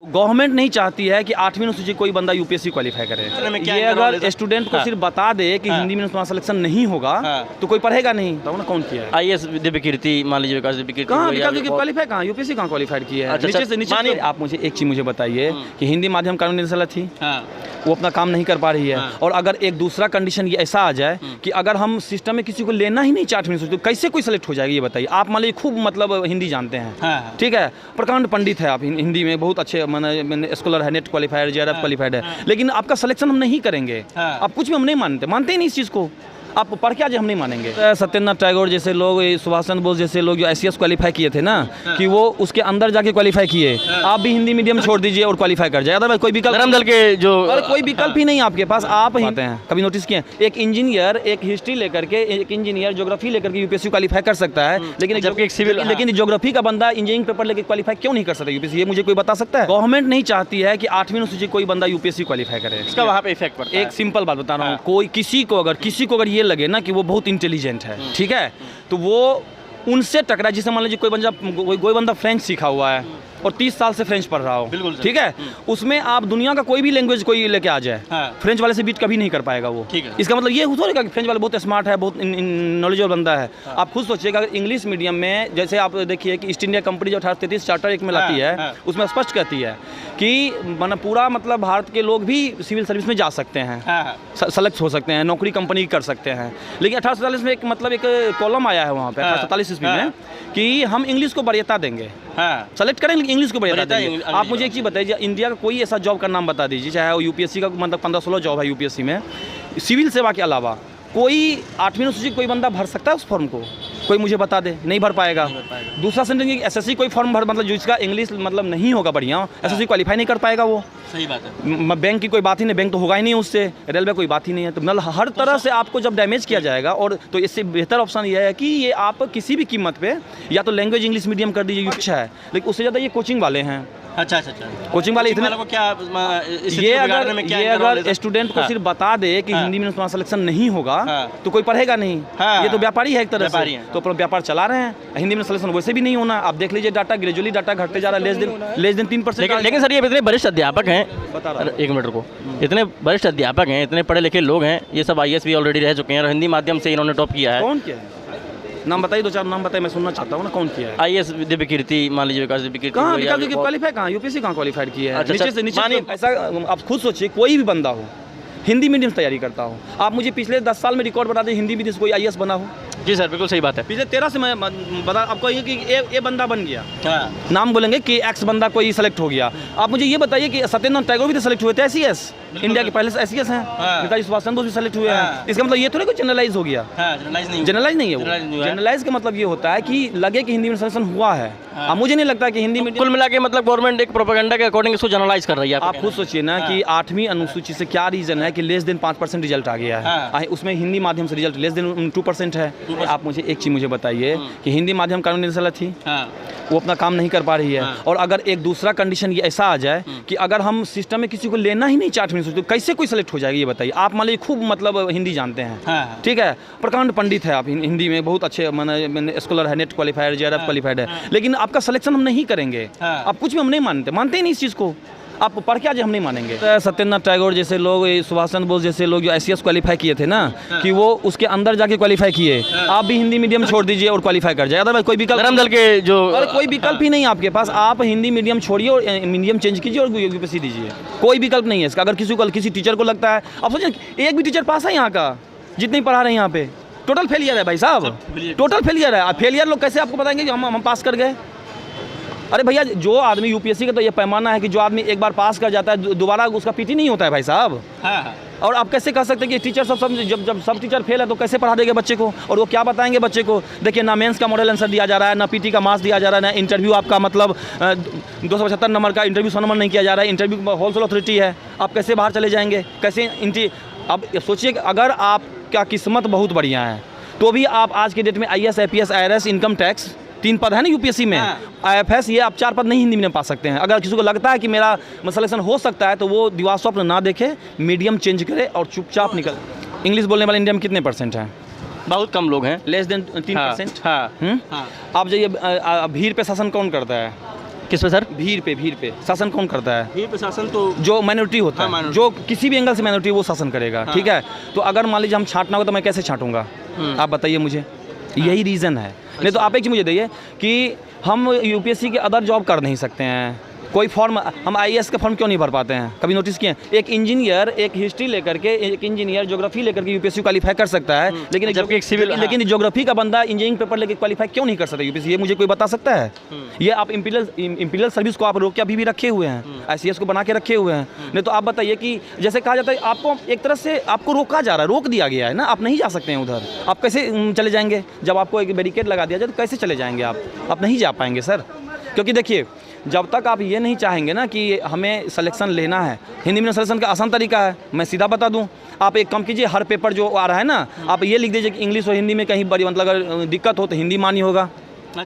Government नहीं चाहती है कि 8वीं अनुसूची कोई बंदा यूपीएससी क्वालिफाई करे। ये अगर स्टूडेंट को सिर्फ बता दे कि हिंदी में तुम्हारा सिलेक्शन नहीं होगा तो कोई पढ़ेगा नहीं। तो कौन किया है? आईएएस दिव्य कीर्ति, मान लीजिए विकास दिव्य कीर्ति कहाँ क्वालिफाई कहाँ यूपीएससी कहाँ क्वालिफाइड किया है? नीचे आप मुझे एक चीज़ मुझे बताइए कि हिंदी माध्यम कानूनी निदेशालय थी, वो अपना काम नहीं कर पा रही है। और अगर एक दूसरा कंडीशन ये ऐसा आ जाए कि अगर हम सिस्टम में किसी को लेना ही नहीं 8वीं अनुसूची तो कैसे कोई सेलेक्ट हो जाएगा ये बताइए। आप मान लीजिए खूब मतलब हिंदी जानते हैं, ठीक है, प्रकांड पंडित है आप, हिंदी में बहुत अच्छे मैंने स्कॉलर है, नेट क्वालिफाइड, जेआरएफ क्वालिफाइड है, लेकिन आपका सिलेक्शन हम नहीं करेंगे। आप कुछ भी हम नहीं मानते ही नहीं इस चीज़ को। आप पढ़ के आज हम नहीं मानेंगे। सत्येंद्रनाथ टैगोर जैसे लोग, सुभाष चंद्र बोस जैसे लोग जो आईसीएस क्वालिफाई किए थे ना, कि वो उसके अंदर जाके क्वालिफाई किए। आप भी हिंदी मीडियम छोड़ दीजिए और क्वालिफाई कर जाए, अदरवाइज कोई विकल्प धर्म दल के जो कोई विकल्प ही नहीं आपके पास। आप हिंदी हैं, कभी नोटिस किए? एक इंजीनियर एक हिस्ट्री लेकर के, एक इंजीनियर ज्योग्राफी लेकर के यूपीएससी क्वालिफाई कर सकता है, लेकिन जबकि एक सिविल, लेकिन ज्योग्राफी का बंदा इंजीनियरिंग पेपर लेकर क्वालिफाई क्यों नहीं कर सकता यूपीएससी? ये मुझे कोई बता सकता है? गवर्नमेंट नहीं चाहती है कि 8वीं अनुसूची कोई बंदा यूपीएससी क्वालिफाई करे। इसका वहाँ पे इफेक्ट पड़ता है। एक सिंपल बात बता रहा हूँ, कोई किसी को अगर ये लगे ना कि वो बहुत इंटेलिजेंट है, ठीक है, तो वो उनसे टकराए। जिसे मान लीजिए कोई बंदा फ्रेंच सीखा हुआ है और 30 साल से फ्रेंच पढ़ रहा हो, ठीक है, उसमें आप दुनिया का कोई भी लैंग्वेज कोई लेके आ जाए, फ्रेंच वाले से बीट कभी नहीं कर पाएगा वो। इसका मतलब ये होगा कि फ्रेंच वाला बहुत स्मार्ट है, बहुत नॉलेजेबल बंदा है। आप खुद सोचिएगा, अगर इंग्लिश मीडियम में, जैसे आप देखिए कि ईस्ट इंडिया कंपनी जो 1833 चार्टर एक में लाती है, उसमें स्पष्ट कहती है कि पूरा मतलब भारत के लोग भी सिविल सर्विस में जा सकते हैं, सेलेक्ट हो सकते हैं, नौकरी कंपनी कर सकते हैं। लेकिन 1847 में एक कॉलम आया है वहाँ पे 1847 ईस्वी में कि हम इंग्लिश को वरीयता देंगे, सेलेक्ट करेंगे इंग्लिश को वरीयता देंगे। आप मुझे एक चीज़ बताइए, इंडिया का कोई ऐसा जॉब का नाम बता दीजिए, चाहे वो यूपीएससी का मतलब 15-16 जॉब है यूपीएससी में, सिविल सेवा के अलावा कोई 8वीं अनुसूची कोई बंदा भर सकता है उस फॉर्म को? कोई मुझे बता दे, नहीं भर पाएगा। दूसरा सेंटेंस, एसएससी कोई फॉर्म भर, मतलब जिसका इंग्लिश मतलब नहीं होगा बढ़िया, एसएससी क्वालिफाई नहीं कर पाएगा वो। सही बात है। बैंक की कोई बात ही नहीं, बैंक तो होगा ही नहीं उससे, रेलवे कोई बात ही नहीं है। तो मतलब हर तरह से आपको जब डैमेज किया जाएगा, और तो इससे बेहतर ऑप्शन ये है कि ये आप किसी भी कीमत पे या तो लैंग्वेज इंग्लिश मीडियम कर दीजिए, अच्छा है, लेकिन उससे ज़्यादा ये कोचिंग वाले हैं। अच्छा, कोचिंग वाले इतने को क्या ये अगर स्टूडेंट को सिर्फ बता दे कि हिंदी में तुम्हारा सिलेक्शन नहीं होगा तो कोई पढ़ेगा नहीं। ये तो व्यापारी है एक तरह से, तो अपना व्यापार चला रहे हैं। हिंदी में सिलेक्शन वैसे भी नहीं होना। आप देख लीजिए डाटा, ग्रेजुअली डाटा घटते जा रहा है, लेस देन 3%। लेकिन सर, ये इतने वरिष्ठ अध्यापक हैं, बता रहा, एक मिनट को, इतने वरिष्ठ अध्यापक हैं, इतने पढ़े लिखे लोग हैं, ये सब आईएएस भी ऑलरेडी रह चुके हैं और हिंदी माध्यम से इन्होंने टॉप किया है। कौन किया है? नाम बताइए, 2-4 नाम बताइए, मैं सुनना चाहता हूँ ना, कौन किया है? आईएएस दिव्य कीर्ति, मान लीजिए विकास दिव्य कीर्ति क्वालिफाई कहाँ, यूपीएससी कहाँ क्वालिफाइड किया है? नीचे से नीचे ऐसा आप खुद सोचिए, कोई भी बंदा हो हिंदी मीडियम तैयारी करता हो, आप मुझे पिछले 10 साल में रिकॉर्ड बता दें हिंदी मीडियम से कोई आईएएस बना हो? जी सर, बिल्कुल सही बात है। पिछले 13 से मैं बता आपको ये कि ये बंदा बन गया, नाम बोलेंगे कि एक्स बंदा कोई सेलेक्ट हो गया। आप मुझे ये बताइए कि सत्येंद्रनाथ टैगोर भी तो सेलेक्ट हुए थे एससीएस, इंडिया के पहले से एससीएस हैं, नेताजी सुभाष चंद्र बोस भी सेलेक्ट हुए हैं। इसका मतलब ये थोड़ी कोई जनरलाइज हो गया, जनरलाइज नहीं है वो। जनरलाइज का मतलब ये होता है कि लगे कि हिंदी में सिलेक्शन हुआ है। अब मुझे नहीं लगता कि हिंदी में कुल मिला के मतलब गवर्नमेंट एक प्रोपेगेंडा के अकॉर्डिंग इसको जनरलाइज कर रही है। आप खुद सोचिए ना कि 8वीं अनुसूची से क्या रीजन है कि लेस देन 5% रिजल्ट आ गया है, उसमें हिंदी माध्यम से रिजल्ट लेस देन 2% है। आप मुझे एक चीज़ मुझे बताइए कि हिंदी माध्यम कानूनी निदेशालय थी, वो अपना काम नहीं कर पा रही है। और अगर एक दूसरा कंडीशन ये ऐसा आ जाए कि अगर हम सिस्टम में किसी को लेना ही नहीं 8वीं अनुसूची तो कैसे कोई सेलेक्ट हो जाएगा ये बताइए। आप मान लीजिए खूब मतलब हिंदी जानते हैं, ठीक है, प्रकांड पंडित है आप, हिंदी में बहुत अच्छे मैंने स्कॉलर है, नेट क्वालिफाइड, जेआरएफ क्वालिफाइड है, लेकिन आपका सिलेक्शन हम नहीं करेंगे। आप कुछ भी हम नहीं मानते ही नहीं इस चीज़ को। आप पढ़ के आज हम नहीं मानेंगे। सत्येंद्रनाथ टैगोर जैसे लोग, सुभाष चंद्र बोस जैसे लोग जो आईसीएस क्वालिफाई किए थे ना, कि वो उसके अंदर जाके क्वालिफाई किए। आप भी हिंदी मीडियम छोड़ दीजिए और क्वालिफाई कर जाए, अदरवाइज कोई विकल्प, धर्म दल के जो कोई विकल्प ही नहीं आपके पास। आप हिंदी मीडियम छोड़िए और मीडियम चेंज कीजिए और यूपीएससी दीजिए, कोई विकल्प नहीं है इसका। अगर किसी टीचर को लगता है, आप सोचिए एक भी टीचर पास है यहाँ का, जितने पढ़ा रहे हैं यहाँ पे, टोटल फेलियर है भाई साहब, टोटल फेलियर है। फेलियर लोग कैसे आपको बताएंगे कि हम पास कर गए? अरे भैया, जो आदमी यूपीएससी का तो ये पैमाना है कि जो आदमी एक बार पास कर जाता है दोबारा उसका पीटी नहीं होता है भाई साहब। और आप कैसे कह सकते हैं कि टीचर सब जब सब टीचर फेल है तो कैसे पढ़ा देंगे बच्चे को? और वो क्या बताएंगे बच्चे को? देखिए, ना मेंस का मॉडल आंसर दिया जा रहा है, ना पीटी का मार्क्स दिया जा रहा है, ना इंटरव्यू आपका मतलब 275 नंबर का इंटरव्यू 100 नंबर नहीं किया जा रहा है। इंटरव्यू होलसेल अथॉरिटी है, आप कैसे बाहर चले जाएंगे? कैसे अब सोचिए, अगर आपका किस्मत बहुत बढ़िया है तो भी आप आज के डेट में IAS, IPS, IRS, income tax 3 पद है ना यूपीएससी में, आईएफएस, ये आप 4 पद नहीं हिंदी में पा सकते हैं। अगर किसी को लगता है कि मेरा सिलेक्शन हो सकता है तो वो दीवार स्वप्न ना देखे, मीडियम चेंज करे और चुपचाप निकल। इंग्लिश बोलने वाले इंडिया में कितने % हैं? बहुत कम लोग हैं, लेस देन 3%। आप जाइए, भीड़ पे शासन कौन करता है? किस पे सर? भीड़ पे शासन कौन करता है? ये प्रशासन तो जो माइनॉरिटी होता हाँ, है, minority। जो किसी भी एंगल से माइनॉरिटी वो शासन करेगा। हाँ। ठीक है, तो अगर मान लीजिए हम छांटना हो तो मैं कैसे छांटूंगा? आप बताइए मुझे। यही रीज़न है। नहीं तो आप एक चीज़ मुझे दइए कि हम यूपीएससी के अदर जॉब कर नहीं सकते हैं, कोई फॉर्म हम आईएएस का फॉर्म क्यों नहीं भर पाते हैं? कभी नोटिस किए? एक इंजीनियर एक हिस्ट्री लेकर के, एक इंजीनियर ज्योग्राफी लेकर के यूपीएससी क्वालीफाई कर सकता है, लेकिन जबकि एक सिविल लेकिन ज्योग्राफी का बंदा इंजीनियरिंग पेपर लेके क्वालीफाई क्यों नहीं कर सकता यूपीएससी? ये मुझे कोई बता सकता है? ये आप इंपीरियल सर्विस को आप रोक के अभी भी रखे हुए हैं, आईसीएस को बना के रखे हुए हैं। नहीं तो आप बताइए कि जैसे कहा जाता है आपको एक तरह से आपको रोका जा रहा है, रोक दिया गया है ना, आप नहीं जा सकते हैं उधर। आप कैसे चले जाएंगे? जब आपको एक बैरिकेड लगा दिया जाए तो कैसे चले जाएंगे आप नहीं जा पाएंगे सर। क्योंकि देखिए, जब तक आप ये नहीं चाहेंगे ना कि हमें सिलेक्शन लेना है, हिंदी में सिलेक्शन का आसान तरीका है, मैं सीधा बता दूं, आप एक काम कीजिए, हर पेपर जो आ रहा है ना, आप ये लिख दीजिए कि इंग्लिश और हिंदी में कहीं बड़ी मतलब अगर दिक्कत हो तो हिंदी मानी होगा,